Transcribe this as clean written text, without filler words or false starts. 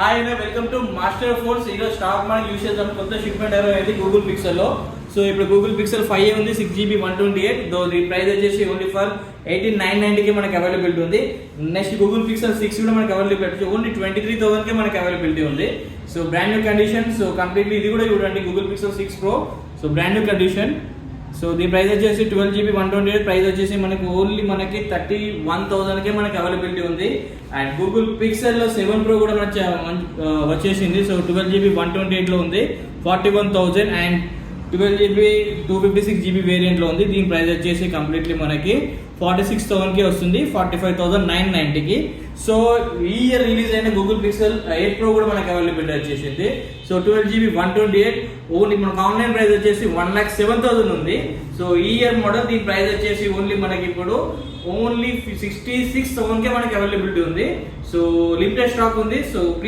Hi అండి, welcome to master phones. ఈరోజు stock market use చేద్దాం. కొత్త షిప్మెంట్ అయింది గూగుల్ పిక్సెల్ లో. సో ఇప్పుడు గూగుల్ పిక్సెల్ 5 ఉంది, 6GB 128. దీని ప్రైస్ వచ్చేసి ఓన్లీ ఫర్ 18,990 కి మనకి అవైలబిలిటీ ఉంది. నెక్స్ట్ గూగుల్ పిక్సెల్ 6 కూడా మనకి అవైలబిలిటీ ఓన్లీ 23,000 కి మనకి అవైలబిలిటీ ఉంది. So brand new condition. So completely ఇది కూడా చూడండి, Google pixel 6 Pro. So brand new condition. So దీని ప్రైస్ వచ్చేసి 12GB 128. ప్రైస్ వచ్చేసి మనకి ఓన్లీ మనకి 31,000 కే మనకి అవైలబిలిటీ ఉంది. అండ్ గూగుల్ పిక్సెల్ లో 7 Pro కూడా మనకి వచ్చేసింది. సో 12GB 128 లో ఉంది 41,000. అండ్ 12GB 256GB వేరియంట్ లో ఉంది. దీని ప్రైస్ వచ్చేసి కంప్లీట్లీ మనకి 46,000 కి వస్తుంది, 45,990 కి. సో ఈ ఇయర్ రిలీజ్ అయిన గూగుల్ పిక్సెల్ 8 Pro కూడా మనకి అవైలబిలిటీ వచ్చేసింది. సో 12GB 128 ఓన్లీ మనకు ఆన్లైన్ ప్రైస్ వచ్చేసి 1,07,000 ఉంది. సో ఈ ఇయర్ మోడల్ దీని ప్రైస్ వచ్చేసి ఓన్లీ మనకి ఇప్పుడు ఓన్లీ 66,000 కే మనకి అవైలబిలిటీ ఉంది. సో లిమిటెడ్ స్టాక్ ఉంది. So please